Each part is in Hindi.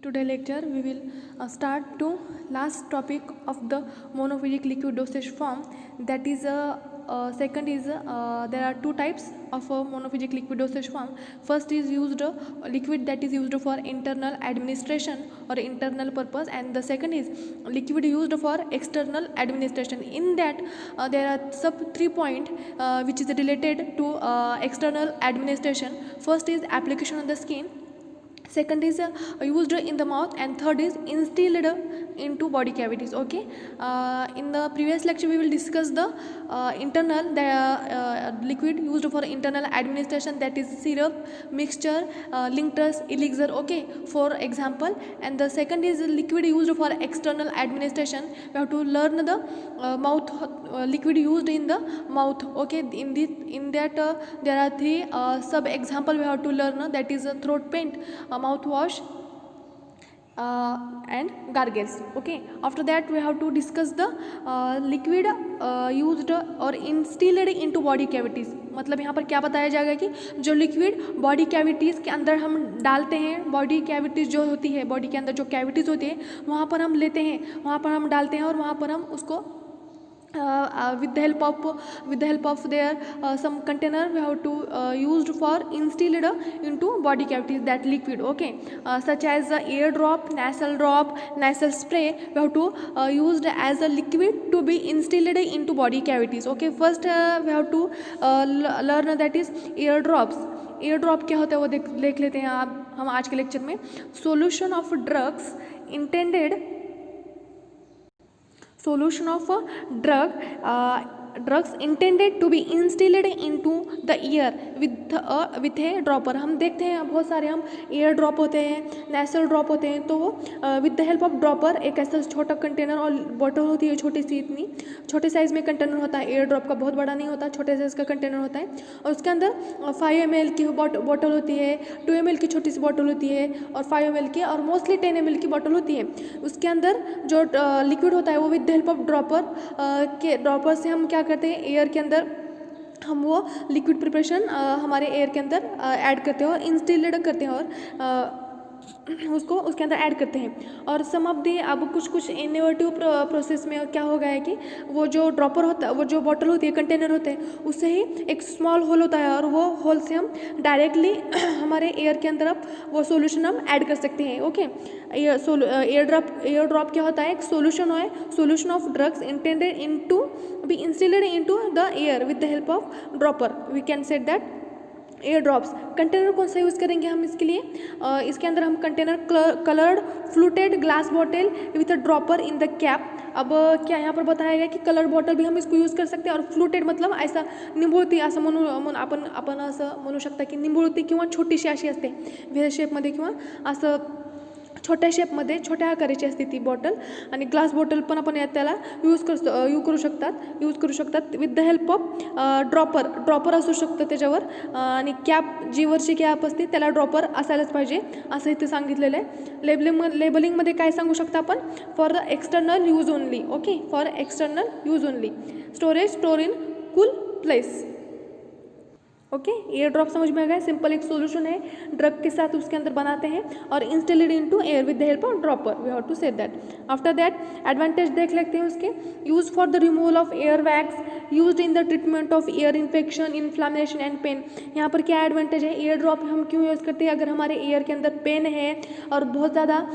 today lecture we will start to last topic of the monophysic liquid dosage form, that is second is there are two types of monophysic liquid dosage form. First is used liquid that is used for internal administration or internal purpose, and the second is liquid used for external administration. In that there are sub 3 point which is related to external administration. First is application on the skin, second is used in the mouth, and third is instilled into body cavities. Okay, in the previous lecture we will discuss the liquid used for internal administration, that is syrup, mixture, linctus, elixir. Okay, for example. And the second is liquid used for external administration. We have to learn the mouth liquid used in the mouth. Okay, in that there are three sub example we have to learn, that is throat paint, mouthwash, and gargles. Okay, after that we have to discuss the liquid used or instilled into body cavities. मतलब यहाँ पर क्या बताया जाएगा कि जो लिक्विड बॉडी कैविटीज़ के अंदर हम डालते हैं, बॉडी कैविटीज़ जो होती है, बॉडी के अंदर जो कैविटीज़ होती है वहाँ पर हम लेते हैं, वहाँ पर हम डालते हैं और वहाँ पर हम उसको with the help of their some container we have to used for instilled into body cavities, that liquid. Okay, such as ear drop, nasal drop, nasal spray, we have to used as a liquid to be instilled into body cavities. Okay, first we have to learn that is ear drops. Air drop क्या होता है वो देख लेते हैं हम आज के लेक्चर में. solution of drugs drugs intended to be instilled into the ear with a dropper. हम देखते हैं बहुत सारे हम एयर ड्रॉप होते हैं, नेसल ड्रॉप होते हैं, तो वो with the help of dropper एक ऐसा छोटा कंटेनर और बॉटल होती है छोटी सी, इतनी छोटे साइज़ में कंटेनर होता है. एयर ड्रॉप का बहुत बड़ा नहीं होता, छोटे साइज़ का कंटेनर होता है और उसके अंदर 5 ml की बॉटल होती है, 2 ml की छोटी सी बॉटल होती है और 5 ml की और मोस्टली 10 ml की बॉटल होती है. उसके अंदर जो लिक्विड होता है वो with the help of dropper से हम क्या करते हैं, एयर के अंदर हम वो लिक्विड प्रिपरेशन हमारे एयर के अंदर ऐड करते हैं और इंस्टिल्ड करते हैं और उसको उसके अंदर ऐड करते हैं. और सम ऑफ दी अब कुछ इनोवेटिव प्रोसेस में क्या हो गया है कि वो जो ड्रॉपर होता है, वो जो बॉटल होती है, कंटेनर होते हैं, उससे ही एक स्मॉल होल होता है और वो होल से हम डायरेक्टली हमारे एयर के अंदर अब वो सॉल्यूशन हम ऐड कर सकते हैं. ओके, एयर ड्रॉप क्या होता है, एक solution of drugs intended into be instilled into the ear with the help of dropper. We can said that ear drops. Container कौन सा यूज़ करेंगे हम इसके लिए, इसके अंदर हम container coloured fluted glass bottle with a dropper in the cap. अब क्या यहाँ पर बताया गया कि कलर बॉटल भी हम इसको यूज़ कर सकते हैं और फ्लूटेड मतलब ऐसा निंबुळती असं आपण असं म्हणू शकता की निंबुळती किंवा छोटीशी अशी असते व्हेल शेपमध्ये किंवा असं छोट्या शेपमध्ये छोट्या आकाराची असते ती बॉटल, आणि ग्लास बॉटल पण आपण त्याला यूज करू शकतात with the help of dropper असू शकतं त्याच्यावर, आणि कॅप जी वरची कॅप असते त्याला ड्रॉपर असायलाच पाहिजे असं इथे सांगितलेलं आहे. लेबलिंगमध्ये काय सांगू शकता आपण, for the external use only. Okay, for external use only. Store in cool place. Okay, air drop समझ में आ गया. सिंपल एक सॉल्यूशन है, ड्रग के साथ उसके अंदर बनाते हैं और instilled into ear with the help of dropper. We have to say that. After that advantage देख लेते हैं उसके. Use for the removal of ear wax, used in the treatment of ear infection, inflammation and pain. यहाँ पर क्या एडवांटेज है, एयर ड्रॉप हम क्यों यूज़ करते हैं, अगर हमारे एयर के अंदर पेन है और बहुत ज़्यादा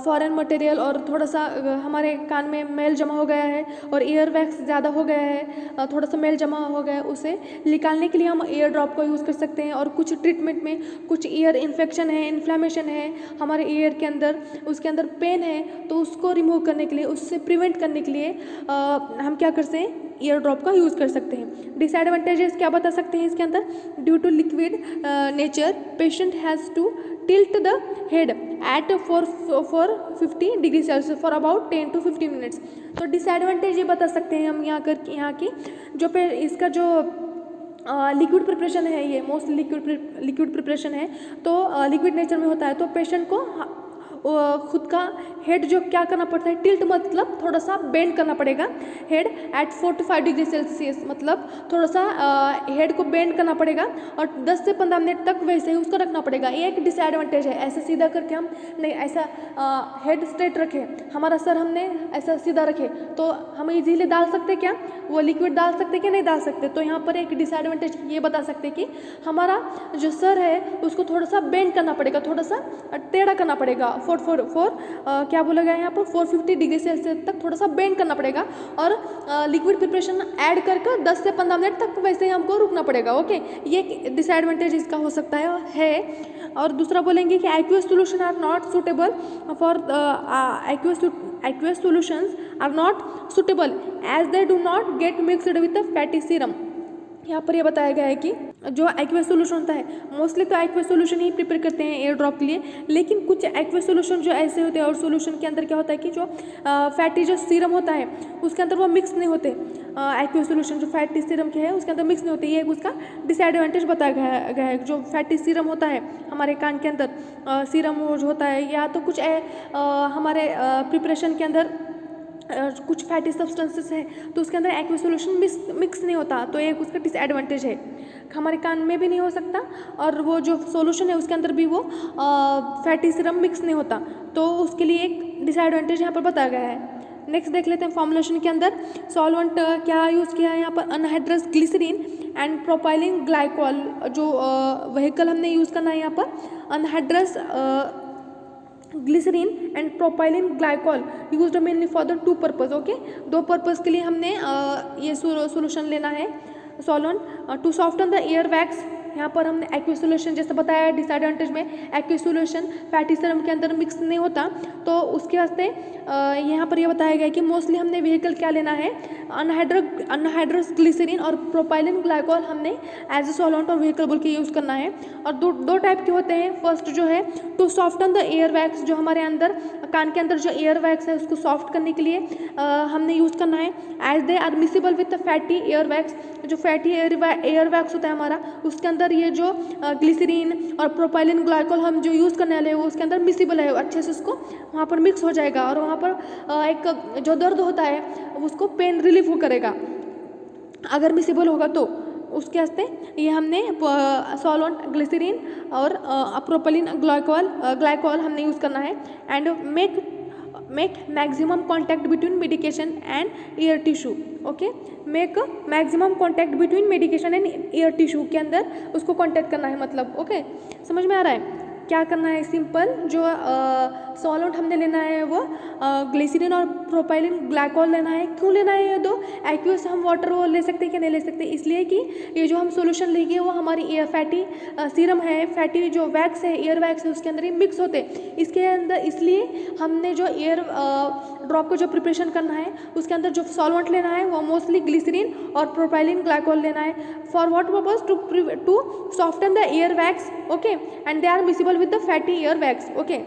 फॉरेन मटेरियल और थोड़ा सा हमारे कान में मेल जमा हो गया है और एयर वैक्स ज़्यादा हो गया है, थोड़ा सा मेल जमा हो गया है, उसे निकालने के लिए हम एयर ड्रॉप का यूज़ कर सकते हैं. और कुछ ट्रीटमेंट में कुछ एयर इन्फेक्शन है, इन्फ्लामेशन है हमारे एयर के अंदर, उसके अंदर पेन है, तो उसको रिमूव करने के लिए, उससे प्रिवेंट करने के लिए हम क्या करते हैं, एयर ड्रॉप का यूज़ कर सकते हैं. डिसएडवांटेजेस क्या बता सकते हैं इसके अंदर, due to liquid nature patient has to tilt the head at for 50 degree Celsius for about 10 to 15 minutes. तो डिसएडवांटेज ये बता सकते हैं हम यहाँ की जो इसका जो लिक्विड प्रिपरेशन है, ये मोस्ट लिक्विड प्रिपरेशन है, तो लिक्विड नेचर में होता है, तो पेशेंट को खुद का हेड जो क्या करना पड़ता है, टिल्ट मतलब थोड़ा सा बेंड करना पड़ेगा हेड एट 45 डिग्री सेल्सियस, मतलब थोड़ा सा हेड को बेंड करना पड़ेगा और 10 से 15 मिनट तक वैसे ही उसको रखना पड़ेगा। ये एक डिसएडवांटेज है। ऐसे सीधा करके हम नहीं, ऐसा हेड स्ट्रेट रखे, हमारा सर हमने ऐसा सीधा रखे तो हम इजीली डाल सकते क्या, वो लिक्विड डाल सकते क्या, नहीं डाल सकते। तो यहाँ पर एक डिसएडवांटेज ये बता सकते कि हमारा जो सर है उसको थोड़ा सा बेंड करना पड़ेगा, थोड़ा सा टेढ़ा करना पड़ेगा। क्या बोला गया है यहाँ पर 450 डिग्री सेल्सियस तक थोड़ा सा बेंड करना पड़ेगा और लिक्विड प्रिपरेशन ऐड करके 10 से 15 मिनट तक वैसे ही हमको रुकना पड़ेगा। ओके, ये डिसएडवांटेज इसका हो सकता है। और दूसरा बोलेंगे कि aqueous solution are not suitable for aqueous solutions are not suitable as they do not get mixed with the fatty serum। यहाँ पर ये बताया गया है कि जो एक्वियस सोल्यूशन होता है, मोस्टली तो एक्वियस सोल्यूशन ही प्रिपेयर करते हैं एयर ड्रॉप के लिए, लेकिन कुछ एक्वियस सोल्यूशन जो ऐसे होते हैं और सोल्यूशन के अंदर क्या होता है कि जो फैटी जो सीरम होता है उसके अंदर वो मिक्स नहीं होते। एक्वियस सोल्यूशन जो फैटी सीरम के है उसके अंदर मिक्स नहीं होते, ये उसका डिसएडवांटेज बताया गया है। जो फैटी सीरम होता है हमारे कान के अंदर सीरम जो होता है, या तो कुछ हमारे प्रिपरेशन के अंदर कुछ फैटी सब्सटेंसेस है तो उसके अंदर एक्वियस सोल्यूशन मिक्स नहीं होता, तो एक उसका डिसएडवांटेज है। हमारे कान में भी नहीं हो सकता और वो जो सोल्यूशन है उसके अंदर भी वो फैटी सीरम मिक्स नहीं होता, तो उसके लिए एक डिसएडवांटेज यहाँ पर बताया गया है। नेक्स्ट देख लेते हैं फॉर्मुलेशन के अंदर सॉल्वेंट क्या यूज़ किया है यहाँ पर, anhydrous glycerine and propylene glycol. जो व्हीकल हमने यूज़ करना है यहाँ पर anhydrous glycerine and propylene glycol used mainly for the 2 purpose. Okay, 2 purpose के लिए हमने ये सोल्यूशन लेना है solvent. To soften the ear wax, यहाँ पर हमने एक्वियस सोल्यूशन जैसे बताया डिसएडवांटेज में एक्वियस सोल्यूशन फैटी सीरम के अंदर मिक्स नहीं होता, तो उसके वास्ते यहाँ पर ये बताया गया कि मोस्टली हमने व्हीकल क्या लेना है, अनहाइड्रस ग्लिसरीन और प्रोपाइलिन ग्लाइकोल हमने एज ए सॉल्वेंट और व्हीकल बोल के यूज़ करना है। और दो टाइप के होते हैं। फर्स्ट जो है to soften the ear wax, जो हमारे अंदर कान के अंदर जो एयर वैक्स है उसको सॉफ्ट करने के लिए हमने यूज़ करना है, as they are miscible with the fatty ear wax. जो फैटी एयर वैक्स होता है हमारा उसके अंदर ये जो ग्लिसरीन और प्रोपाइलिन ग्लाइकोल हम जो यूज़ करने वाले हैं वो उसके अंदर मिसिबल है, अच्छे से उसको वहाँ पर मिक्स हो जाएगा और वहाँ पर एक जो दर्द होता है उसको पेन रिलीफ करेगा अगर मिसिबल होगा तो। उसके वास्ते ये हमने सॉल्वेंट ग्लिसरीन और प्रोपाइलिन ग्लाइकोल हमने यूज़ करना है। And make maximum contact between medication and year tissue. Okay, make maximum contact between medication and year tissue के अंदर उसको कॉन्टैक्ट करना है, मतलब ओके समझ में आ रहा है क्या करना है। सिंपल जो सॉल्वेंट हमने लेना है वो ग्लिसरीन और प्रोपाइलिन ग्लाइकोल लेना है। क्यों लेना है ये दो? एक्वियस हम वाटर वो ले सकते हैं कि नहीं ले सकते, इसलिए कि ये जो हम सोल्यूशन लेंगे वो हमारी एयर फैटी सीरम है, फैटी जो वैक्स है एयर वैक्स है उसके अंदर ही मिक्स होते इसके अंदर, इसलिए हमने जो एयर ड्रॉप को जो प्रिपरेशन करना है उसके अंदर जो सॉल्वेंट लेना है वो मोस्टली ग्लिसरीन और प्रोपाइलिन ग्लाइकोल लेना है। For what purpose? To soften the ear wax, okay, and they are miscible with the fatty air wax. Okay,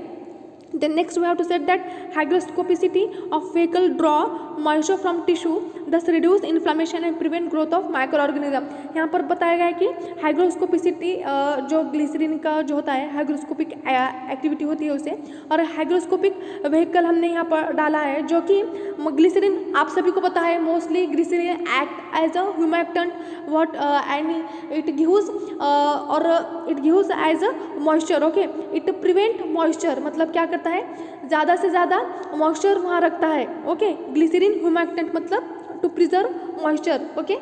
then next we have to set that hygroscopicity of vehicle draw moisture from tissue, thus reduce inflammation and prevent growth of microorganism। यहाँ पर बताया गया है कि हाइग्रोस्कोपिसिटी जो ग्लिसरीन का जो होता है हाइग्रोस्कोपिक एक्टिविटी होती है उसे, और हाइग्रोस्कोपिक व्हीकल हमने यहाँ पर डाला है जो कि ग्लिसरीन आप सभी को पता है mostly glycerine act as a humectant what and it gives as a moisture. Okay, it prevent moisture, मतलब क्या करता है ज़्यादा से ज़्यादा मॉइस्चर वहाँ रखता है। ओके, ग्लिसरीन ह्यूमैक्टेंट मतलब to preserve moisture. Okay,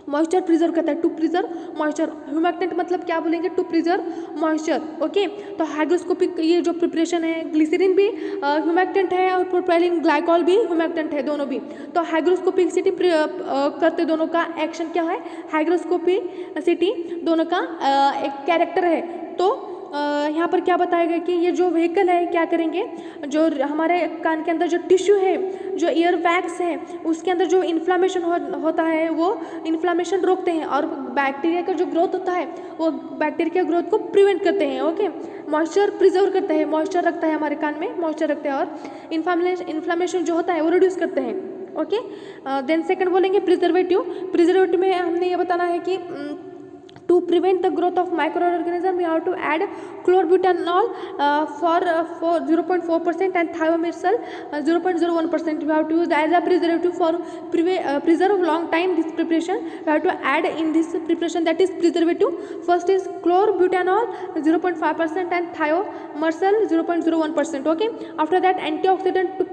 moisture preserve करता है, टू प्रिजर्व मॉइस्चर। ह्यूमैक्टेंट मतलब क्या बोलेंगे? To preserve moisture. ओके, तो हाइग्रोस्कोपिक ये जो प्रिपरेशन है ग्लिसरीन भी ह्यूमैक्टेंट है और प्रोपाइलिन ग्लाइकोल भी ह्यूमैक्टेंट है, दोनों भी। तो हाइग्रोस्कोपिसिटी करते दोनों का एक्शन क्या है? हाइग्रोस्कोपिसिटी दोनों का एक कैरेक्टर है। तो यहाँ पर क्या बताया गया कि ये जो व्हीकल है क्या करेंगे, जो हमारे कान के अंदर जो टिश्यू है जो ईयर वैक्स है उसके अंदर जो इन्फ्लामेशन होता है वो इन्फ्लामेशन रोकते हैं और बैक्टीरिया का जो ग्रोथ होता है वो बैक्टीरिया के ग्रोथ को प्रिवेंट करते हैं। ओके, मॉइस्चर प्रिजर्व करते हैं, मॉइस्चर रखता है हमारे कान में, मॉइस्चर रखते हैं और इन्फ्लामेशन जो होता है वो रिड्यूस करते हैं। ओके, देन सेकंड बोलेंगे प्रिजर्वेटिव। प्रिजर्वेटिव में हमने ये बताना है कि to to prevent the growth of microorganism, we have to add chlorbutanol for 0.4% and thiomycin 0.01%. We have to use as a preservative for preserve long time. This preparation we have to add in this preparation, that is preservative. First is chlorbutanol 0.5% and thiomycin 0.01%. Okay. After that, antioxidant to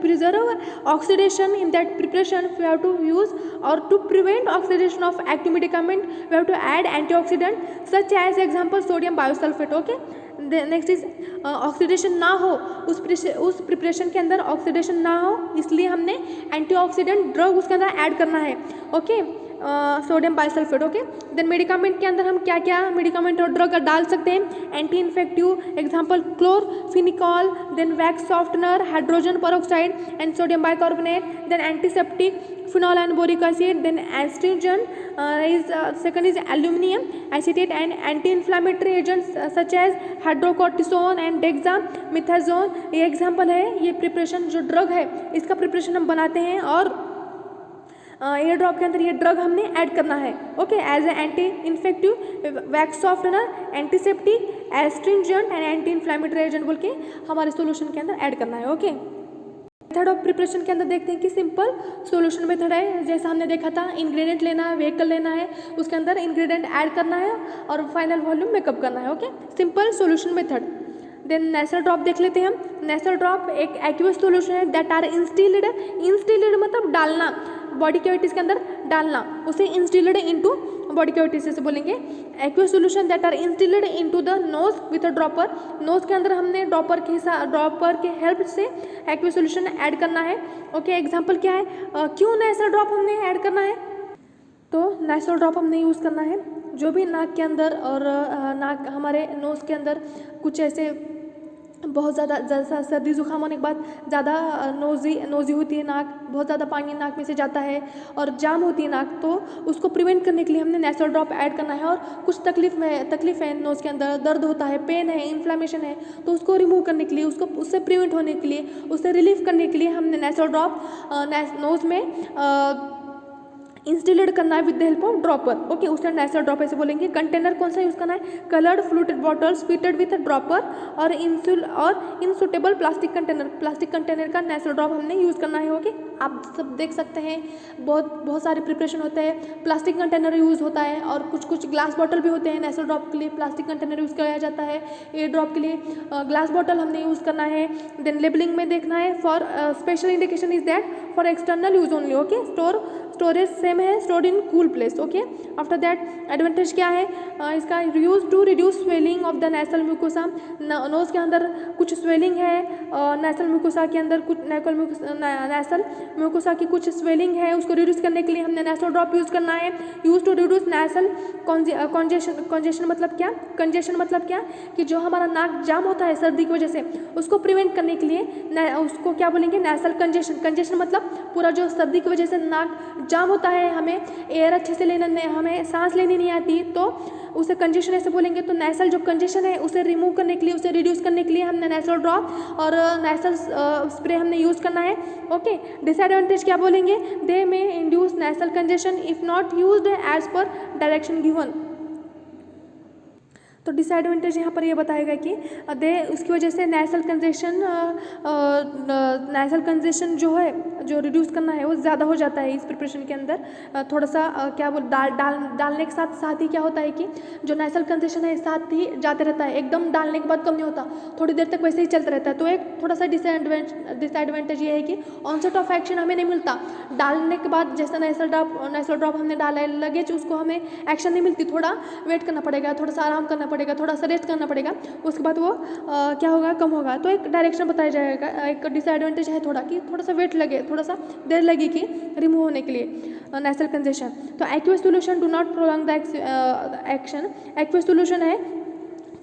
preserve oxidation in that preparation we have to use, or to prevent oxidation of active medicament we have to add antioxidant such as example sodium biosulfate. Okay. Next is oxidation ना हो, उस प्रिपरेशन के अंदर ऑक्सीडेशन ना हो, इसलिए हमने एंटीऑक्सीडेंट ड्रग उसके अंदर ऐड करना है. Okay. Sodium bisulphate. Okay. Then medicament के अंदर हम क्या क्या मेडिकामेंट और ड्रग डाल सकते हैं? Anti infective example chloramphenicol, then wax softener, hydrogen peroxide and sodium bicarbonate, then antiseptic phenol and boric acid, then astringent second is aluminum acetate, and anti-inflammatory agents such as hydrocortisone and dexamethasone. ये एग्जाम्पल है. ये प्रिपरेशन जो ड्रग है इसका प्रिपरेशन हम बनाते हैं और एयर ड्रॉप के अंदर ये ड्रग हमने ऐड करना है. Okay. As a anti infective, wax softener, antiseptic, astringent and anti inflammatory agent बोल के हमारे सोल्यूशन के अंदर ऐड करना है. ओके. मेथड ऑफ प्रिपरेशन के अंदर देखते हैं कि सिंपल सॉल्यूशन मेथड है. जैसा हमने देखा था, इंग्रेडिएंट लेना है, व्हीकल लेना है, उसके अंदर इंग्रेडिएंट ऐड करना है और फाइनल वॉल्यूम मेकअप करना है. Okay. Simple solution method. Then nasal drop देख लेते हैं हम. नेसल ड्रॉप एक एक्वस सॉल्यूशन है दैट आर इंस्टिल्ड. इंस्टिल्ड मतलब डालना, बॉडी कैविटीज के अंदर डालना, उसे इंस्टिल्ड इनटू बॉडी कैविटीज से बोलेंगे. Aqueous solution that are instilled into the nose with a dropper. Nose के अंदर हमने ड्रॉपर के हेल्प से एक्वस सॉल्यूशन ऐड करना है. ओके. एग्जांपल क्या है? क्यों नेसल ड्रॉप हमने ऐड करना है? तो नेसल ड्रॉप हमने यूज़ करना है जो भी नाक के अंदर और नाक हमारे नोज़ के अंदर कुछ ऐसे बहुत ज़्यादा, जैसा सर्दी जुकाम होने के बाद ज़्यादा नोज़ी होती है नाक, बहुत ज़्यादा पानी नाक में से जाता है और जाम होती है नाक, तो उसको प्रिवेंट करने के लिए हमने नेसल ड्रॉप ऐड करना है. और कुछ तकलीफ है नोज़ के अंदर, दर्द होता है, पेन है, इन्फ्लामेशन है, तो उसको रिमूव करने के लिए, उससे प्रिवेंट होने के लिए, उससे रिलीफ करने के लिए हमने नेसल ड्रॉप नोज़ में इंस्टिलेट करना है with the help of dropper. Okay. उसका नेसल ड्रॉप ऐसे बोलेंगे. कंटेनर कौन सा यूज़ करना है? Coloured fluted bottles fitted with dropper और इनसुटेबल प्लास्टिक कंटेनर का नेसल ड्रॉप हमने यूज़ करना है. ओके. आप सब देख सकते हैं बहुत सारे प्रिपरेशन होते हैं. प्लास्टिक कंटेनर यूज़ होता है और कुछ ग्लास बॉटल भी होते हैं. नेसल ड्रॉप के लिए प्लास्टिक कंटेनर यूज़ किया जाता है. एयर ड्रॉप के लिए ग्लास बॉटल हमने यूज़ करना है. देन लेबलिंग में देखना है. For special indication is that for external use only. Okay. Storage same है, stored in cool place. Okay. After that advantage क्या है इसका? Use to reduce swelling of the nasal mucosa. Nose के अंदर कुछ स्वेलिंग है, नेसल म्यूकोसा के अंदर कुछ नेसल म्यूकोसा की कुछ स्वेलिंग है, उसको रिड्यूस करने के लिए हमने नेसल ड्रॉप यूज़ करना है. Use to reduce nasal congestion मतलब क्या? कंजेशन मतलब क्या? कि जो हमारा नाक जाम होता है सर्दी की वजह से, उसको प्रिवेंट करने के लिए उसको क्या बोलेंगे? नेसल कंजेशन मतलब पूरा जो सर्दी की वजह से नाक जाम होता है, हमें एयर अच्छे से हमें सांस लेनी नहीं आती, तो उसे कंजेशन ऐसे बोलेंगे. तो नेसल जो कंजेशन है उसे रिमूव करने के लिए, उसे रिड्यूस करने के लिए हमने नेसल ड्रॉप और नेसल स्प्रे हमने यूज़ करना है. ओके. डिसएडवांटेज क्या बोलेंगे? They may induce nasal congestion if not used as per direction given. तो डिसएडवांटेज यहाँ पर ये बताएगा कि उसकी वजह से नेसल कंजेशन जो है, जो रिड्यूस करना है वो ज़्यादा हो जाता है इस प्रिपरेशन के अंदर. थोड़ा सा क्या बोल डालने के साथ ही क्या होता है कि जो नेसल कंजेशन है साथ ही जाते रहता है, एकदम डालने के बाद कम नहीं होता, थोड़ी देर तक वैसे ही चलता रहता है. तो एक थोड़ा सा डिसएडवांटेज ये है कि ऑनसेट ऑफ एक्शन हमें नहीं मिलता. डालने के बाद जैसा नेसल ड्रॉप हमने डाला है लगेज, उसको हमें एक्शन नहीं मिलती, थोड़ा वेट करना पड़ेगा, थोड़ा सा आराम करना पड़ेगा, थोड़ा सा रेस्ट करना पड़ेगा, उसके बाद वो क्या होगा? कम होगा. तो एक डायरेक्शन बताया जाएगा. एक डिसएडवांटेज है थोड़ा कि थोड़ा सा वेट लगे, थोड़ा सा देर लगेगी रिमूव होने के लिए नेसल कंजेशन. तो aqueous solution do not prolong the action. Aqueous solution है,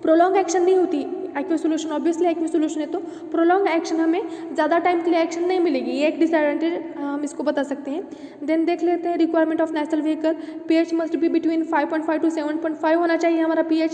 प्रोलॉन्ग एक्शन नहीं होती. Aqueous solution, obviously aqueous solution है तो प्रोलॉन्ग एक्शन, हमें ज़्यादा टाइम के लिए एक्शन नहीं मिलेगी, ये एक डिसएडवांटेज हम इसको बता सकते हैं। देन देख लेते हैं requirement of natural vehicle, pH must be between 5.5 to 7.5 होना चाहिए हमारा पीएच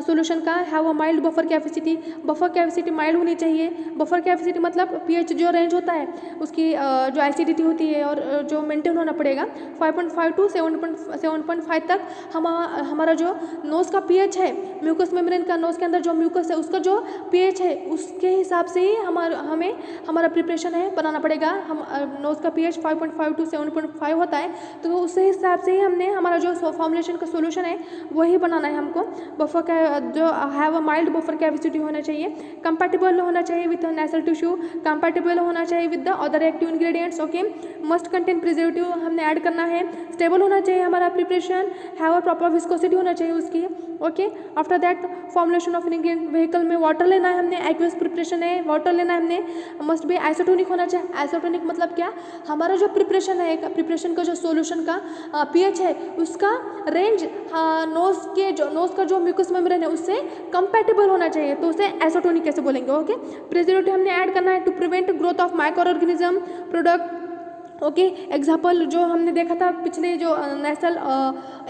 सोल्यूशन का। Have a mild buffer capacity, buffer capacity mild होनी चाहिए। बफर कैपेसिटी मतलब पीएच जो रेंज होता है उसकी जो एसिडिटी होती है और जो मेंटेन होना पड़ेगा 5.5 to 7.5 तक। हमारा जो नोज़ का पीएच है, म्यूकस मेम्ब्रेन का नोज़ के अंदर जो म्यूकस है उसका जो पीएच है उसके हिसाब से ही हमें हमारा प्रिपरेशन है बनाना पड़ेगा। हम नोज़ का पीएच 5.5 to 7.5 होता है तो उस हिसाब से ही हमने हमारा जो फॉर्मुलेशन का सोल्यूशन है वही बनाना है हमको। बफर का जो have a mild buffer capacity होना चाहिए, कंपैटिबल होना चाहिए विद नेसल टिश्यू, कंपैटिबल होना चाहिए with the other active ingredients. Okay, must contain preservative हमने ऐड करना है, स्टेबल होना चाहिए हमारा preparation, have a proper viscosity होना चाहिए उसकी। Okay, after that formulation of ingredient, vehicle में वाटर लेना है हमने, एक्वियस प्रिपरेशन है वाटर लेना है हमने, मस्ट बी आइसोटोनिक होना चाहिए। आइसोटोनिक मतलब क्या, हमारा जो प्रिपरेशन है, प्रिपरेशन का जो सोल्यूशन का पीएच है उसका रेंज नोज़ का जो म्यूकस मेम्ब्रेन है उससे कंपैटिबल होना चाहिए, तो उसे आइसोटोनिक कैसे बोलेंगे। ओके, प्रिजर्वेटिव हमने ऐड करना है to prevent growth of micro organism product. Okay, example जो हमने देखा था पिछले जो नेशनल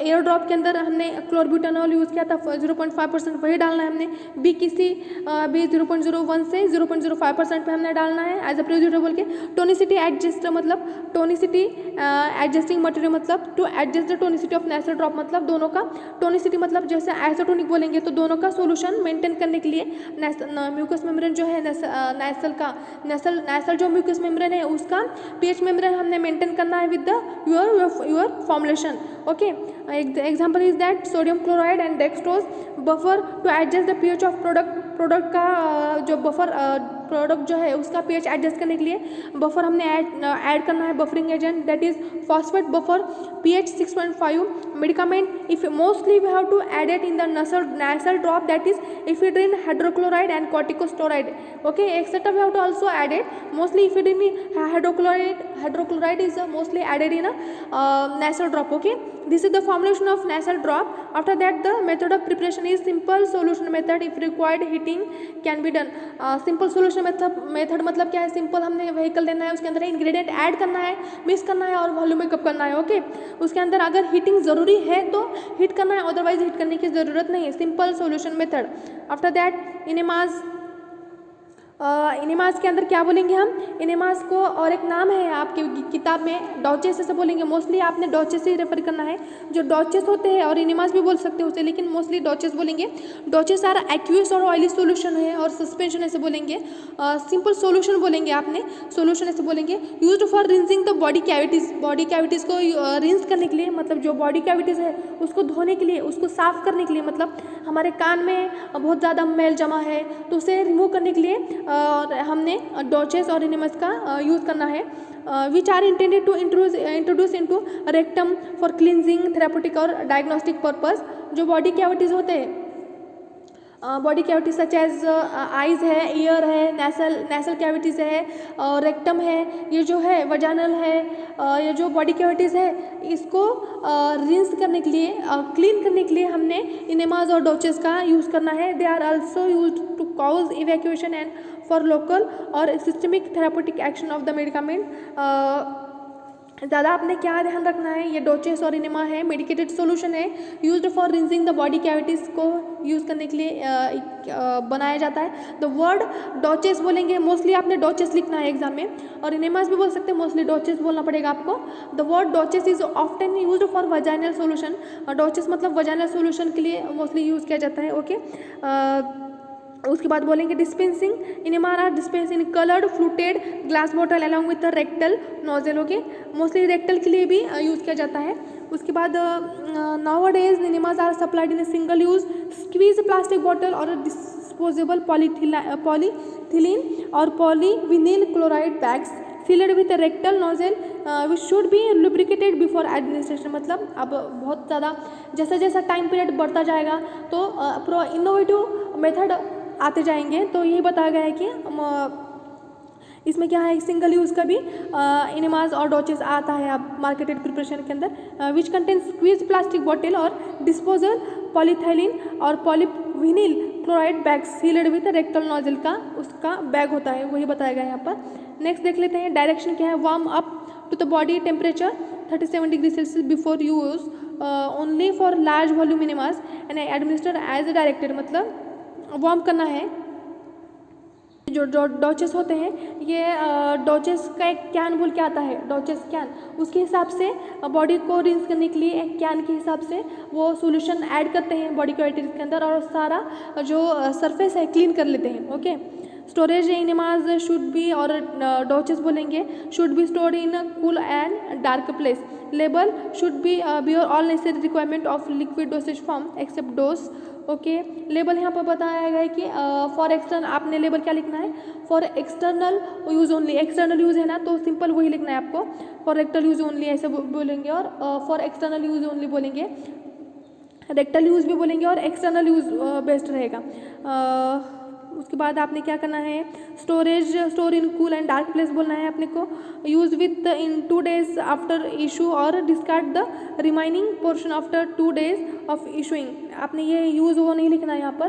एयर ड्रॉप के अंदर हमने क्लोरब्यूटानॉल यूज़ किया था 0.5%, वही डालना है हमने। बी 0.01 से 0.05% पे हमने डालना है एज अ प्रिजर्वेटिव के। टोनिसिटी एडजस्टर मतलब टोनिसिटी एडजस्टिंग मटेरियल मतलब to adjust the tonicity of nasal drop मतलब दोनों का टोनिसिटी मतलब जैसे आइसोटोनिक बोलेंगे तो दोनों का सोल्यूशन मेंटेन करने के लिए म्यूकस मेम्ब्रेन जो है नेशनल जो म्यूकस मेम्ब्रेन है उसका पीएच मेम्ब्रेन हमने मेंटेन करना है with the your formulation. Okay, example is that sodium chloride and dextrose buffer to adjust the pH of product का जो बफर प्रोडक्ट जो है उसका पीएच एडजस्ट करने के लिए बफर हमने ऐड करना है, buffering agent that is phosphate buffer pH 6.5। Medicament if mostly we have to add it in the nasal drop that is ephedrine, hydrochloride and corticosteroid. Okay, etc. we have to also add it. Mostly ephedrine hydrochloride is mostly added in a nasal drop. Okay, this is the formulation of nasal drop. After that the method of preparation is simple solution method. If required heating can be done. Simple solution method मतलब क्या है, सिंपल हमने व्हीकल लेना है, उसके अंदर इंग्रेडिएंट ऐड करना है, मिक्स करना है और वॉल्यूम मेकअप करना है। ओके, उसके अंदर अगर हीटिंग ज़रूरी है तो हीट करना है, अदरवाइज हीट करने की ज़रूरत नहीं है। Simple solution method. After that enemas के अंदर क्या बोलेंगे हम, इनेमास को और एक नाम है आपके किताब में डॉचेस ऐसे बोलेंगे, मोस्टली आपने डॉचेस ही रेफर करना है। जो डॉचेस होते हैं और इनेमास भी बोल सकते हैं उसे, लेकिन मोस्टली डॉचेस बोलेंगे। डॉचेस आर एक्वियस और ऑयली सोल्यूशन है और सस्पेंशन ऐसे बोलेंगे। सिंपल सोल्यूशन बोलेंगे आपने, सोल्यूशन ऐसे बोलेंगे। Used for rinsing the body cavities को रिंस करने के लिए, मतलब जो बॉडी कैविटीज़ है उसको धोने के लिए, उसको साफ करने के लिए, मतलब हमारे कान में बहुत ज़्यादा मैल जमा है तो उसे रिमूव करने के लिए हमने डॉचेस और इनेमस का यूज़ करना है। Which are intended to introduce into rectum for cleansing, therapeutic और डायग्नोस्टिक पर्पस। जो बॉडी कैविटीज़ होते हैं, body cavities such as eyes है, ईयर है, नेसल कैविटीज़ है और रेक्टम है, ये जो है वजानल है, ये जो बॉडी कैविटीज़ है इसको रिंस करने के लिए, क्लीन करने के लिए हमने इनेमास और डॉचेस का यूज़ करना है। They are also used to cause evacuation and for local और systemic therapeutic action of the medicament. ज़्यादा आपने क्या ध्यान रखना है, ये डॉचेस और इनेमा है, मेडिकेटेड सॉल्यूशन है, used for rinsing the body cavities को यूज़ करने के लिए बनाया जाता है। द वर्ड डॉचेस बोलेंगे, मोस्टली आपने डॉचेस लिखना है एग्जाम में, और इनेमास भी बोल सकते हैं, मोस्टली डॉचेस बोलना पड़ेगा आपको। The word douches is often used for vaginal solution. Douches मतलब वजाइनल सॉल्यूशन के लिए मोस्टली यूज़ किया जाता है। ओके, उसके बाद बोलेंगे dispensing, enema are dispense in coloured fluted glass bottle along with the rectal nozzle. Okay, mostly rectal के लिए भी यूज़ किया जाता है। उसके बाद nowadays enemas are supplied in a single use squeeze plastic bottle और डिस्पोजेबल पॉलीथिलीन और polyvinyl chloride bags filled with a rectal nozzle which should be lubricated before administration। मतलब अब बहुत ज़्यादा जैसा जैसा टाइम पीरियड बढ़ता जाएगा तो इनोवेटिव मेथड आते जाएंगे। तो यही बताया गया है कि इसमें क्या है, सिंगल यूज़ का भी इनेमास और डॉचेस आता है अब मार्केटेड प्रिपरेशन के अंदर। Which contain squeeze plastic bottle और डिस्पोजल पॉलीथाइलिन और polyvinyl chloride bag sealed with rectal nozzle का उसका बैग होता है, वही बताया गया है यहाँ पर। नेक्स्ट देख लेते हैं डायरेक्शन क्या है। Warm up to the body temperature 37 degree Celsius before use only for large volume enemas and administer as a directed, मतलब वार्म करना है। जो डॉचेस होते हैं, ये डॉचेस का एक कैन बोल के आता है, डॉचेस कैन, उसके हिसाब से बॉडी को रिंस करने के लिए एक कैन के हिसाब से वो सॉल्यूशन ऐड करते हैं बॉडी कैविटीज के अंदर और सारा जो सरफेस है क्लीन कर लेते हैं। Okay, storage enemas should be, और डॉचेस बोलेंगे should be stored in cool and dark place. Label should be bear all necessary requirement of liquid dosage form except dose. Okay, label यहाँ पर बताया गया है कि फॉर एक्सटर्नल, आपने लेबल क्या लिखना है, for external use only. External use है ना, तो सिंपल वही लिखना है आपको, फॉर रेक्टल यूज़ ओनली ऐसे बोलेंगे, और फॉर एक्सटर्नल यूज़ ओनली बोलेंगे, रेक्टल यूज़ भी बोलेंगे और एक्सटर्नल यूज़ बेस्ट रहेगा। उसके बाद आपने क्या करना है, storage store in cool and dark place बोलना है अपने को। Use within 2 days after issue और discard the remaining portion after 2 days of issuing. आपने ये यूज़ वो नहीं लिखना है, यहाँ पर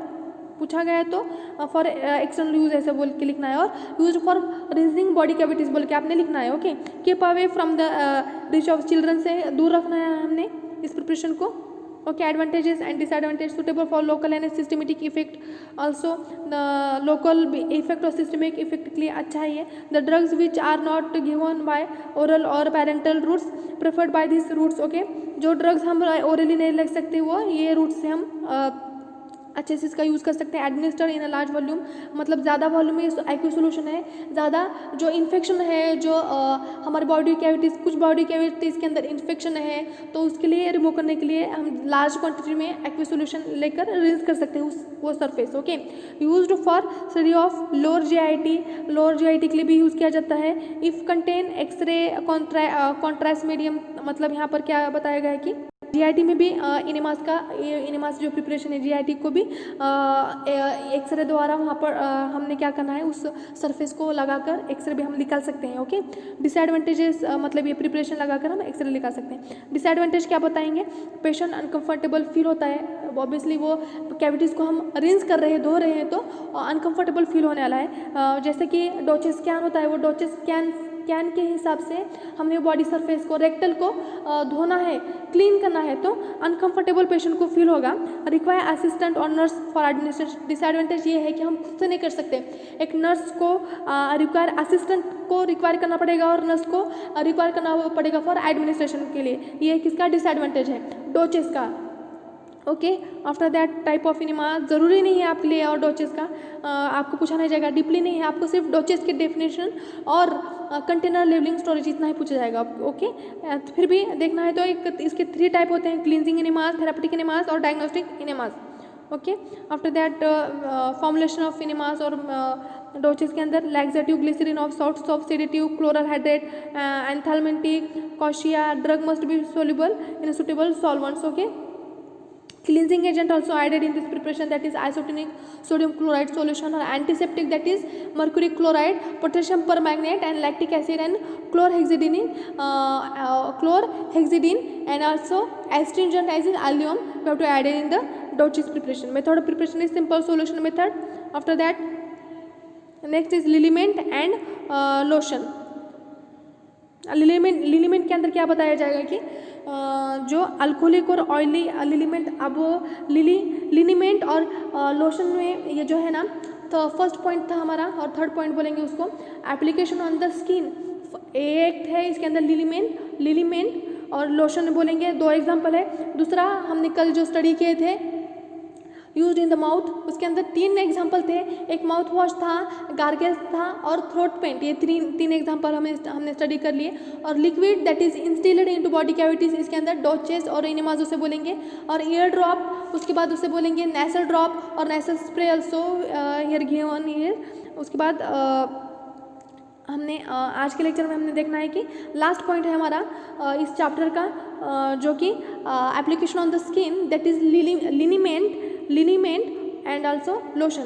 पूछा गया है तो फॉर एक्सटर्नल यूज़ ऐसे बोल के लिखना है, और use for rinsing body cavities बोल के आपने लिखना है। Okay, keep away from the reach of children, से दूर रखना है हमने इस प्रिपरेशन को। Okay, advantages and disadvantage suitable for local and systematic effect, also the local effect और सिस्टमिक इफेक्ट के लिए अच्छा है ये। The drugs which are not given by oral और parenteral routes preferred by this routes. Okay, जो ड्रग्स हम ओरली नहीं ले सकते वो ये रूट्स से हम अच्छे से इसका यूज़ कर सकते हैं। Administer in a large volume, मतलब ज़्यादा वॉल्यूम में एक्यू सोल्यूशन है, ज़्यादा जो इन्फेक्शन है, जो हमारे बॉडी कैविटीज़, कुछ बॉडी कैविटीज़ के अंदर इन्फेक्शन है तो उसके लिए रिमूव करने के लिए हम लार्ज क्वांटिटी में एक्यू सोल्यूशन लेकर रिंस कर सकते हैं वो surface. Okay, used for study of lower GIT, lower GIT के लिए भी यूज़ किया जाता है। If contain X ray contrast medium, मतलब यहाँ पर क्या बताया गया है कि जीआईटी में भी इनेमास का, इनेमास जो प्रिपरेशन है जीआईटी को भी एक्सरे द्वारा वहाँ पर हमने क्या करना है, उस सरफेस को लगाकर एक्सरे भी हम निकाल सकते हैं। ओके, डिसएडवांटेजेस, मतलब ये प्रिपरेशन लगाकर हम एक्सरे निकाल सकते हैं। डिसएडवांटेज क्या बताएंगे, पेशेंट अनकंफर्टेबल फील होता है, ऑब्वियसली वो कैविटीज़ को हम रिंस कर रहे हैं, धो रहे हैं तो अनकंफर्टेबल फील होने वाला है। जैसे कि डॉचेस कैन होता है, वो डॉचेस कैन के हिसाब से हमने बॉडी सरफेस को, रेक्टल को धोना है, क्लीन करना है, तो अनकंफर्टेबल पेशेंट को फील होगा। रिक्वायर असिस्टेंट और नर्स फॉर एडमिनिस्ट्रेशन। डिसएडवांटेज ये है कि हम खुद से नहीं कर सकते, एक नर्स को रिक्वायर, असिस्टेंट को रिक्वायर करना पड़ेगा और नर्स को रिक्वायर करना पड़ेगा फॉर एडमिनिस्ट्रेशन के लिए। ये किसका डिसएडवांटेज है, डॉचेस का। Okay, after that type of enema ज़रूरी नहीं है आपके लिए, और डॉचेस का आपको पूछा नहीं जाएगा, डीपली नहीं है, आपको सिर्फ डॉचेस की डेफिनेशन और कंटेनर लेवलिंग स्टोरेज इतना ही पूछा जाएगा। ओके, फिर भी देखना है तो एक इसके 3 टाइप होते हैं, क्लींजिंग इनेमास, थेरापेटिक इनेमास और diagnostic enemas. Okay, after that formulation of enemas और डोचेस के अंदर laxative, glycerine of salts of sedative, chloral hydrate, anthelmintic, कॉशिया, drug must be soluble in suitable solvents. Okay, cleansing agent also added in this preparation, that is isotonic sodium chloride solution, or antiseptic, that is mercury chloride, potassium permanganate and lactic acid and chlorhexidine, and also astringent as in allium we have to add it in the Dodge's preparation. Method of preparation is simple solution method. After that next is liniment and lotion. लिलीमेंट के अंदर क्या बताया जाएगा कि जो अल्कोहलिक और ऑयली लिलीमेंट, अब वो लिनीमेंट और लोशन में ये जो है ना, तो फर्स्ट पॉइंट था हमारा, और थर्ड पॉइंट बोलेंगे उसको एप्लीकेशन ऑन द स्किन। एक है इसके अंदर लिलीमेंट और लोशन बोलेंगे, 2 एग्जाम्पल है। दूसरा हमने कल जो स्टडी किए थे यूज्ड इन द माउथ, उसके अंदर 3 एग्जाम्पल थे, एक माउथ वॉश था, गार्गल्स था और थ्रोट पेंट, ये 3 एग्जाम्पल हमने स्टडी कर लिए। और liquid that is instilled into body cavities, इसके अंदर डॉचेस और इनेमास उसे बोलेंगे, और ईयर ड्रॉप उसके बाद उसे बोलेंगे नेसल ड्रॉप और nasal spray also here given here. उसके बाद हमने आज के लेक्चर में हमने देखना है कि लास्ट पॉइंट है हमारा इस चैप्टर का, जो कि application on the skin, that is liniment and also lotion.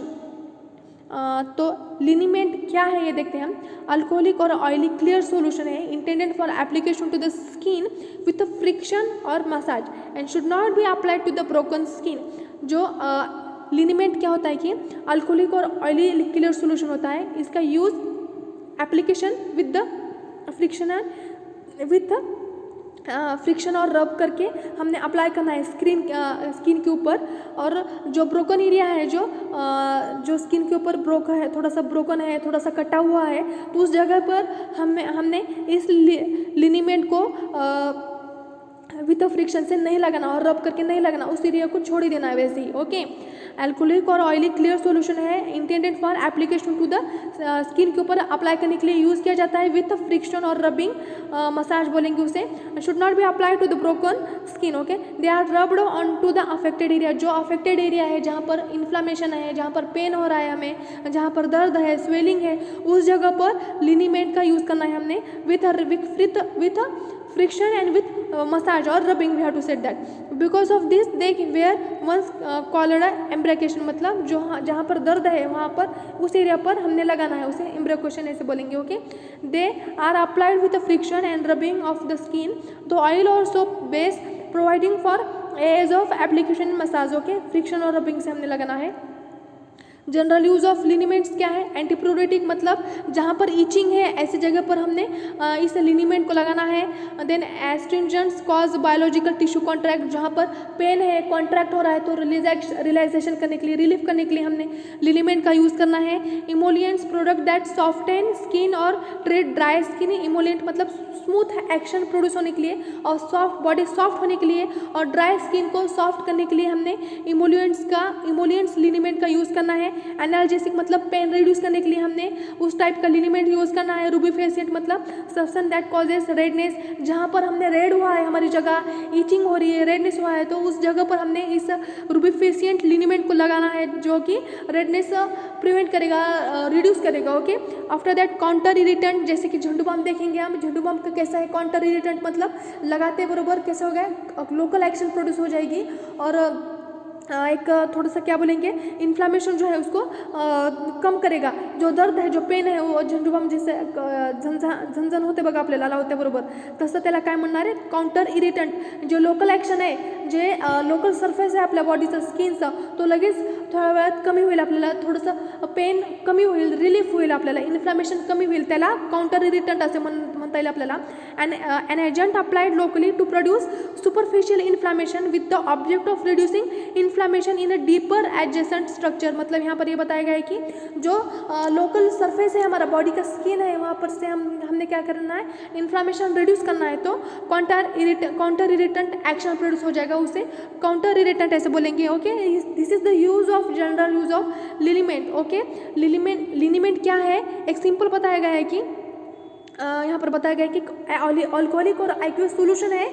तो लिनीमेंट क्या है ये देखते हैं हम। अल्कोहलिक और ऑयली क्लियर सॉल्यूशन है, intended for application to the skin with friction और massage and should not be applied to the broken skin. जो लिनिमेंट क्या होता है कि अल्कोहलिक और ऑयली क्लियर सोल्यूशन होता है. इसका use application with the friction और रब करके हमने अप्लाई करना है स्किन के ऊपर. और जो ब्रोकन एरिया है, जो स्किन के ऊपर थोड़ा सा ब्रोकन है, थोड़ा सा कटा हुआ है, तो उस जगह पर हमने इस लिनिमेंट को विथ फ्रिक्शन से नहीं लगाना और रब करके नहीं लगाना, उस एरिया को छोड़ ही देना है वैसे ही. ओके. अल्कोहलिक और ऑयली क्लियर सॉल्यूशन है, intended for application to the skin के ऊपर अप्लाई करने के लिए यूज़ किया जाता है विथ फ्रिक्शन और रबिंग, मसाज बोलेंगे उसे. Should not be apply to the broken skin. Okay. They are rubbed on to the affected area. जो अफेक्टेड एरिया है, जहाँ पर इन्फ्लामेशन है, जहाँ पर पेन हो रहा है हमें, जहाँ पर दर्द है, स्वेलिंग है, उस जगह पर लिनिमेंट का यूज़ करना है हमने with friction and with massage or rubbing. We have to say that because of this they wear once called embarkation. मतलब जो जहाँ पर दर्द है वहाँ पर उस एरिया पर हमने लगाना है, उसे embarkation ऐसे बोलेंगे. Okay. They are applied with the friction and rubbing of the skin, the oil or soap base providing for ease of application and massage. Okay. Friction और रबिंग से हमने लगाना है. जनरल यूज़ ऑफ लिनिमेंट्स क्या है? एंटीप्रोरेटिक, मतलब जहाँ पर ईचिंग है ऐसी जगह पर हमने इस लिनिमेंट को लगाना है. Then astringents cause biological tissue contract, जहाँ पर पेन है, कॉन्ट्रैक्ट हो रहा है, तो रिलैक्सेशन करने के लिए, रिलीफ करने के लिए हमने लिनिमेंट का यूज़ करना है. इमोलियंट्स प्रोडक्ट दैट सॉफ्टेन स्किन और ट्रीट ड्राई स्किन. इमोलियंट मतलब स्मूथ एक्शन प्रोड्यूस होने के लिए और सॉफ्ट बॉडी सॉफ्ट होने के लिए और ड्राई स्किन को सॉफ्ट करने के लिए हमने इमोलियंट्स लिनिमेंट का यूज़ करना है. एनाल्जेसिक मतलब पेन रिड्यूस करने के लिए हमने उस टाइप का लिनिमेंट यूज़ करना है. रूबिफेसिएंट मतलब सब्सटेंस दैट कॉजेस रेडनेस, जहाँ पर हमने रेड हुआ है, हमारी जगह ईचिंग हो रही है, रेडनेस हुआ है, तो उस जगह पर हमने इस रूबिफेसिएंट लिनिमेंट को लगाना है जो कि रेडनेस प्रिवेंट करेगा, रिड्यूस करेगा. Okay. After that counter irritant, जैसे कि झंडू बाम देखेंगे हम. झंडू बाम का कैसा है? काउंटर इरिटेंट मतलब लगाते बरोबर कैसा हो गया, लोकल एक्शन प्रोड्यूस हो जाएगी और एक थोड़ा सा क्या बोलेंगे, इन्फ्लामेशन जो है उसको कम करेगा. जो दर्द है, जो पेन आहे, वो झंडू बाम जैसे झणझण होते बघा, आपल्याला लावते बरोबर, तसं त्याला काय म्हणणार आहे? काउंटर इरिटंट. जो लोकल ॲक्शन आहे, जे लोकल सरफेस आहे आपल्या बॉडीचं, स्किनचं, तो लगेच थोड्या वेळात कमी होईल. आपल्याला थोडंसं पेन कमी होईल, रिलीफ होईल, आपल्याला इन्फ्लामेशन कमी होईल. त्याला काउंटर इरिटंट असे म्हणता येईल आपल्याला. And agent applied locally to produce superficial inflammation with the object of reducing inflammation in a deeper adjacent structure. मतलब यहाँ पर ये बताया गया है कि जो लोकल सरफेस है, हमारा बॉडी का स्किन है, वहाँ पर से हमने क्या करना है, इन्फ्लामेशन रिड्यूस करना है, तो काउंटर इरिटेंट एक्शन प्रोड्यूस हो जाएगा, उसे काउंटर इरिटेंट ऐसे बोलेंगे. Okay. This is the use of general use of liniment. Okay. Liniment क्या है? एक सिंपल बताया गया है कि यहाँ पर बताया गया है कि अल्कोहलिक और एक्वस सोल्यूशन है,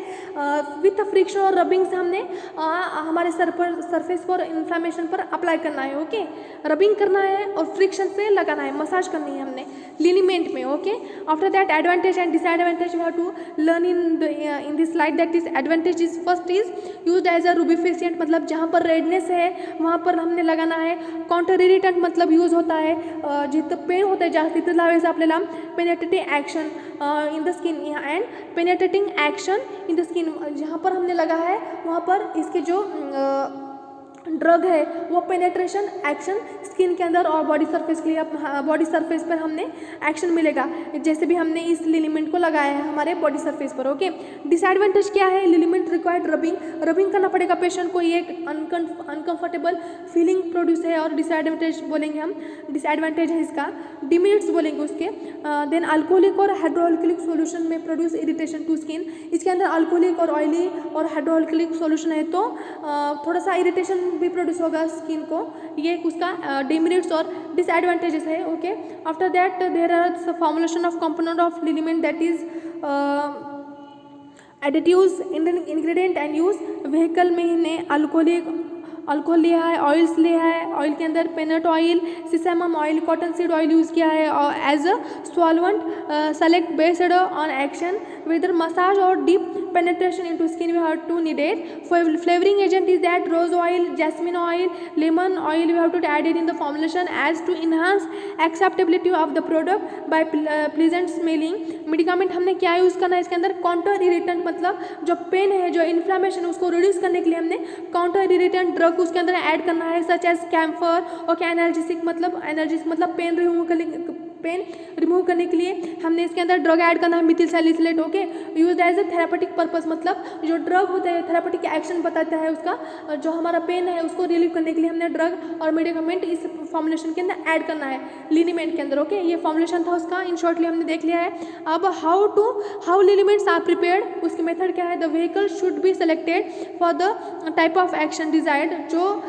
विथ फ्रिक्शन और रबिंग से हमने हमारे सरफेस पर इन्फ्लामेशन पर अप्लाई करना है. ओके. रबिंग करना है और फ्रिक्शन से लगाना है, मसाज करनी है हमने लिनिमेंट में. Okay. After that advantage and disadvantage we have to learn in this slide. That is advantage is first is used as a rubefacient, मतलब जहाँ पर रेडनेस है वहाँ पर हमने लगाना है. काउंटर इरिटेंट मतलब यूज होता है जिथं पेन होतं आहे जास्त, तिथं लावायचं आपल्याला. Penetrating action in the skin and penetrating action in the skin, जहाँ पर हमने लगा है वहाँ पर इसके जो ड्रग है वो पेनेट्रेशन एक्शन स्किन के अंदर और बॉडी सरफेस के लिए, बॉडी सरफेस पर हमने एक्शन मिलेगा, जैसे भी हमने इस लिनिमेंट को लगाया है हमारे बॉडी सरफेस पर. ओके. डिसएडवांटेज क्या है? लिनिमेंट रिक्वायर्ड रबिंग करना पड़ेगा पेशेंट को, ये अनकंफर्टेबल फीलिंग प्रोड्यूस है. और डिसएडवांटेज बोलेंगे हम, डिसएडवांटेज है इसका, डिमेरिट्स बोलेंगे उसके. देन अल्कोहलिक और हाइड्रोअल्कोहलिक सॉल्यूशन में प्रोड्यूस इरिटेशन टू स्किन. इसके अंदर अल्कोहलिक और ऑयली और हाइड्रोअल्कोहलिक सॉल्यूशन है, तो थोड़ा सा इरिटेशन भी प्रोड्यूस होगा स्किन को. ये उसका डिमेरिट्स और डिसएडवांटेजेस है. Okay. After that there are formulation of component of liniment, that is additives, ingredient and use. Vehicle में इन्हें अल्कोहल लिया है, ऑयल्स लिया है. ऑयल के अंदर peanut oil, sesame oil, cotton seed oil use किया है और as a solvent. Select based on action whether massage or deep penetration into skin we have to need it. Flavoring agent is that rose oil, jasmine oil, lemon oil we have to add it in the formulation as to enhance acceptability of the product by pleasant smelling. Medicament हमने क्या यूज़ करना है इसके अंदर? काउंटर इरिटेंट, मतलब जो पेन है, जो इन्फ्लामेशन, उसको रिड्यूस करने के लिए हमने काउंटर इरिटेंट ड्रग ड्रग उसके अंदर ऐड करना है, such as camphor. Okay, analgesic मतलब पेन रिमूव करने के लिए हमने इसके अंदर ड्रग ऐड करना है, methyl salicylate. Okay, used as a therapeutic purpose, मतलब जो ड्रग होता है थेरापेटिक एक्शन बताता है उसका, जो हमारा पेन है उसको रिलीव करने के लिए हमने ड्रग और मेडिकमेंट इस फॉर्मुलेशन के अंदर ऐड करना है लिनीमेंट के अंदर। ओके, ये फॉर्मुलेशन था उसका, इन शॉर्टली हमने देख लिया है। अब हाउ लिनीमेंट्स आर प्रिपेयर्ड, उसकी मेथड क्या है। The vehicle should be selected for the type of action desired, जो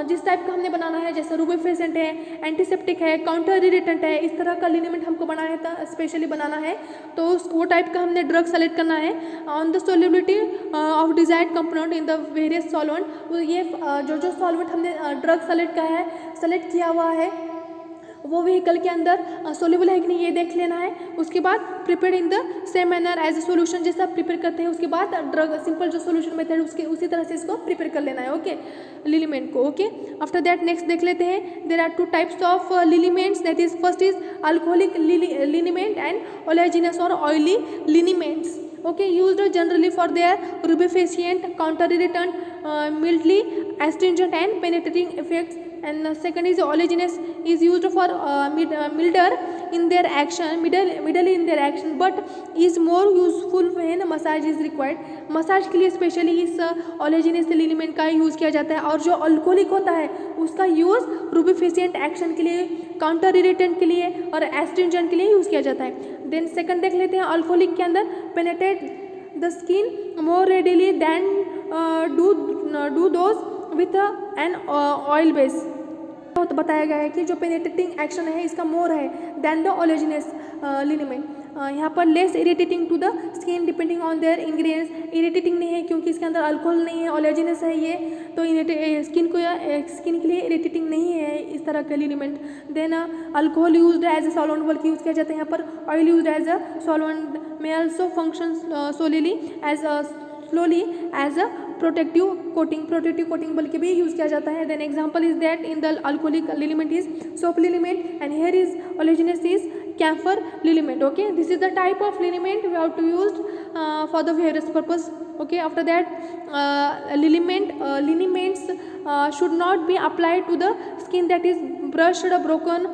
जिस टाइप का हमने बनाना है, जैसे रूबिफिकेंट है, एंटीसेप्टिक है, काउंटर इरिटेंट है, इस तरह का लिनीमेंट हमको बनाना है, स्पेशली बनाना है, तो वो टाइप का हमने ड्रग सेलेक्ट करना है। On the solubility of desired component in the various solvent, ये जो सॉल्वेंट हमने ड्रग सेलेक्ट किया हुआ है वो व्हीकल के अंदर सोल्यूबल है कि नहीं ये देख लेना है। उसके बाद prepare in the same manner as a solution, जैसा प्रिपेयर करते हैं उसके बाद ड्रग सिंपल जो सोल्यूशन मेथड उसके उसी तरह से इसको प्रिपेयर कर लेना है। ओके, लिलीमेंट को। ओके, आफ्टर दैट नेक्स्ट देख लेते हैं। There are two types of liniments, that is first is alcoholic liniment and oleaginous और oily liniments. Okay, used generally for their rubefacient, counter-irritant, mildly astringent and penetrating effects. And second is oleaginous, is used for milder in their action, middle in their action, but is more useful when massage is required. Massage के लिए स्पेशली इस oleaginous लिनीमेंट का यूज़ किया जाता है, और जो अल्कोहलिक होता है उसका यूज़ रूबिफिकेंट एक्शन के लिए, काउंटर इरिटेंट के लिए और एस्ट्रिंजेंट के लिए यूज़ किया जाता है। देन सेकंड देख लेते हैं, अल्कोहलिक के अंदर penetrate the skin more readily than do those with an oil base. तो बताया गया है कि जो पेनेट्रेटिंग एक्शन है इसका मोर है दैन द ओलेजिनस लिनीमेंट। यहाँ पर less irritating to the skin depending on their ingredients, irritating नहीं है क्योंकि इसके अंदर अल्कोहल नहीं है, ओलेजिनस है ये, तो स्किन के लिए इरिटेटिंग नहीं है इस तरह का liniment. Then alcohol used as a solvent बोल के यूज़ किया जाता है, यहाँ पर oil used as a solvent may also function slowly as a protective coating बोल के भी यूज़ किया जाता है। Then example is that in the alcoholic liniment is soap liniment and here is oleaginous is camphor liniment. Okay, this is the type of liniment we have to use for the various purpose. Okay, after that liniments should not be applied to the skin that is brushed or broken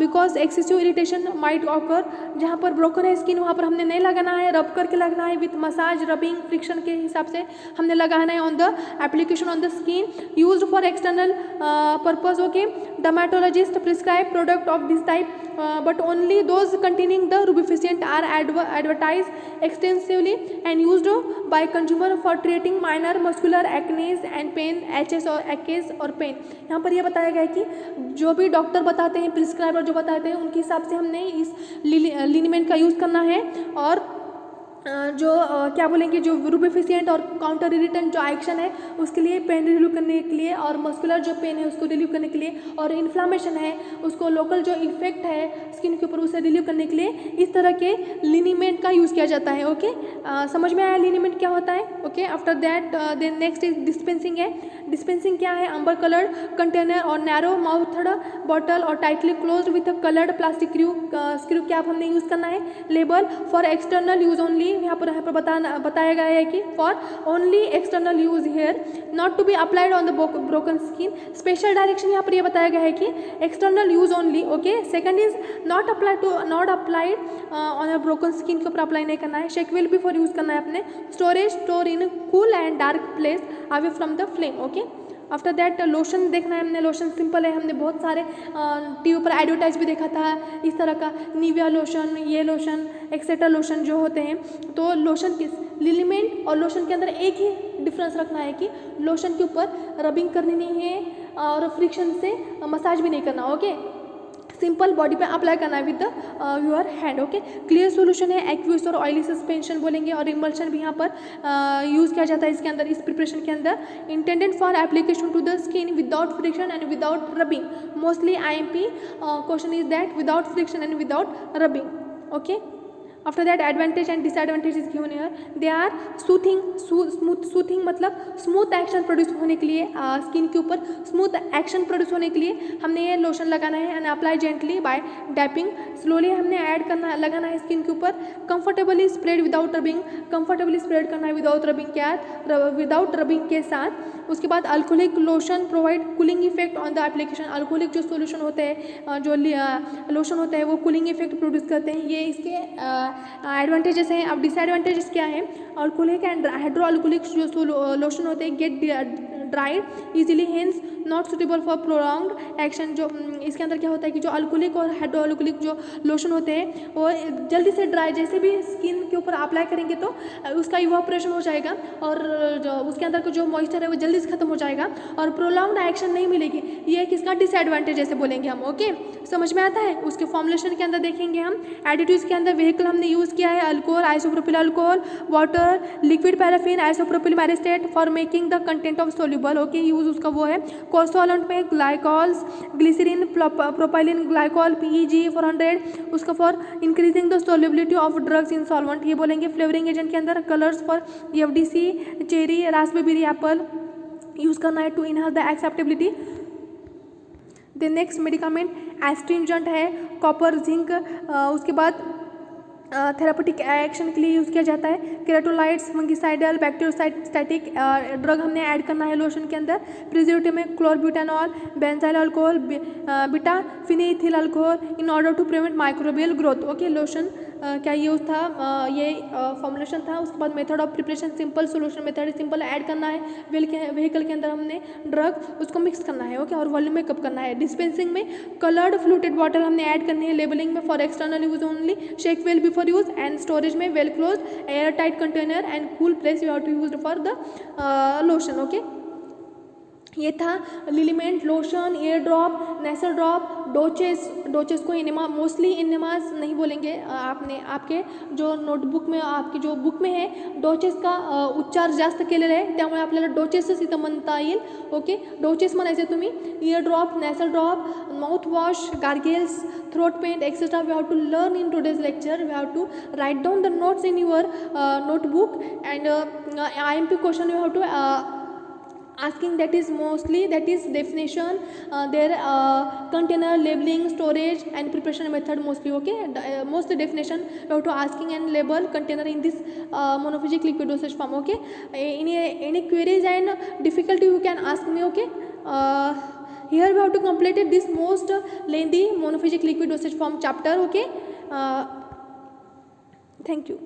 because excessive irritation might occur। जहाँ पर broken है स्किन वहाँ पर हमने नहीं लगाना है, रब करके लगना है विथ मसाज रबिंग फ्रिक्शन के हिसाब से हमने लगाना है on the application on the skin used for external purpose. Okay, dermatologist prescribe product of this type but only those containing the rubificient are advertised extensively and used by consumer for treating minor muscular acne and pain, HS और acnes और पेन। यहाँ पर यह बताया गया है कि जो भी डॉक्टर बताते हैं, प्रिस्क्राइबर जो बताते हैं, उनके हिसाब से हमने इस लिनीमेंट का यूज़ करना है, और जो क्या बोलेंगे, जो रूबिफिकेंट और काउंटर इरिटेंट जो एक्शन है उसके लिए, पेन रिलीव करने के लिए, और मस्कुलर जो पेन है उसको रिलीव करने के लिए, और इन्फ्लामेशन है उसको, लोकल जो इफेक्ट है स्किन के ऊपर उसे रिलीव करने के लिए इस तरह के लिनीमेंट का यूज़ किया जाता है। ओके, समझ में आया लिनीमेंट क्या होता है। Okay, after that then next is dispensing है। डिस्पेंसिंग क्या है, अम्बर कलर्ड कंटेनर और नैरो माउथड बॉटल और tightly closed with a coloured plastic screw cap हमने यूज़ करना है। Label for external use only, यहाँ पर बताया गया है कि for only external use here, not to be applied on the broken skin. Special direction यहाँ पर यह बताया गया है कि external use only. Okay, second is not applied on a broken skin के ऊपर अप्लाई नहीं करना है। शेक विल भी फॉर यूज़ करना है अपने storage, store in cool and dark place away from the flame. Okay, after that lotion देखना है हमने। लोशन सिंपल है, हमने बहुत सारे टीवी पर एडवर्टाइज भी देखा था इस तरह का, निविया लोशन, ये लोशन, एक्सेट्रा लोशन जो होते हैं। तो लोशन किस लिनीमेंट और लोशन के अंदर एक ही डिफरेंस रखना है कि लोशन के ऊपर रबिंग करनी नहीं है और फ्रिक्शन से मसाज भी नहीं करना। ओके, सिंपल बॉडी पे अप्लाई करना है with the your hand. Okay, clear solution है, एक्वियस और ऑयली सस्पेंशन बोलेंगे, और इमल्शन भी यहाँ पर यूज़ किया जाता है इसके अंदर, इस प्रिपरेशन के अंदर। Intended for application to the skin without friction and without rubbing. Mostly IMP question is that without friction and without rubbing. Okay, After that, advantage and disadvantage is given here. They are soothing मतलब स्मूथ एक्शन प्रोड्यूस होने के लिए स्किन के ऊपर स्मूथ एक्शन प्रोड्यूस होने के लिए हमने ये लोशन लगाना है and apply gently by dabbing. Slowly हमने ऐड करना लगाना है स्किन के ऊपर. Comfortably spread without rubbing. Comfortably spread करना है विदाउट रबिंग. क्या विदाउट रबिंग के साथ. उसके बाद alcoholic lotion provide cooling effect on the application. Alcoholic जो सोल्यूशन होते हैं जो लोशन होते हैं वो कूलिंग इफेक्ट प्रोड्यूस करते हैं. ये इसके एडवांटेजेस हैं. अब डिसएडवांटेजेस क्या है. अल्कोहलिक एंड हाइड्रो अल्कोहलिक जो लोशन होते हैं get dried easily hence not suitable for prolonged action. जो इसके अंदर क्या होता है कि जो अल्कोहलिक और हाइड्रो अल्कोहलिक जो लोशन होते हैं वो जल्दी से ड्राई जैसे भी स्किन के ऊपर अप्लाई करेंगे तो उसका इवापोरेशन हो जाएगा और जो उसके अंदर का जो मॉइस्चर है वो जल्दी से खत्म हो जाएगा और प्रोलॉन्ग्ड एक्शन नहीं मिलेगी. ये किसका डिसएडवांटेज जैसे बोलेंगे हम. ओके समझ में आता है. उसके फॉर्मुलेशन के अंदर देखेंगे हम. एडिटिव्स के अंदर व्हीकल हमने यूज़ किया है alcohol, isopropyl alcohol, water, liquid paraffin, isopropyl myristate for making the content of soluble. Okay use उसका वो है. कोसोलेंट में glycols, glycerin, propylene glycol, PEG 400 उसका for increasing the solubility of drugs in solvent. ये बोलेंगे. फ्लेवरिंग एजेंट के अंदर colours for FDC, cherry, raspberry, apple use करना है to enhance the acceptability. The next medicament astringent है कॉपर, जिंक. उसके बाद थेरापेटिक एक्शन के लिए यूज़ किया जाता है. केराटोलाइट्स, फंगिसाइडल, बैक्टीरियोस्टैटिक ड्रग हमने ऐड करना है लोशन के अंदर. प्रिजर्वेटिव में chlorbutanol, benzyl alcohol, beta phenethyl alcohol in order to prevent microbial growth. Okay lotion क्या यूज़ था. ये फॉर्मुलेशन था. उसके बाद method of preparation simple solution method simple add करना है व्हीकल के अंदर हमने ड्रग उसको मिक्स करना है. ओके और वॉल्यूम में कप करना है. डिस्पेंसिंग में कलर्ड फ्लूटेड बॉटल हमने ऐड करनी है. लेबलिंग में for external use only. Shake well before use and storage में well close air tight container and cool place you have to use for the lotion. Okay ये था liniment, lotion, ear drop, nasal drop, douches को इनेमा मोस्टली इनेमास नहीं बोलेंगे. आपने आपके जो नोटबुक में आपकी जो बुक में है डोचेस का उच्चार जास्त केलेला आहे त्यामुळे आपल्याला डोचेसच इथं म्हणता येईल. ओके डोचेस म्हणायचे तुम्ही. Ear drop, nasal drop, mouth wash, gargles, throat paint etcetera we have to learn in today's lecture. We have to write down the notes in your notebook and IMP question you have to asking that is mostly that is definition their container, labeling, storage and preparation method mostly. Okay most definition you have to asking and label container in this monophysic liquid dosage form. Okay any queries and difficulty you can ask me. Okay here we have to complete this most lengthy monophysic liquid dosage form chapter. Okay thank you.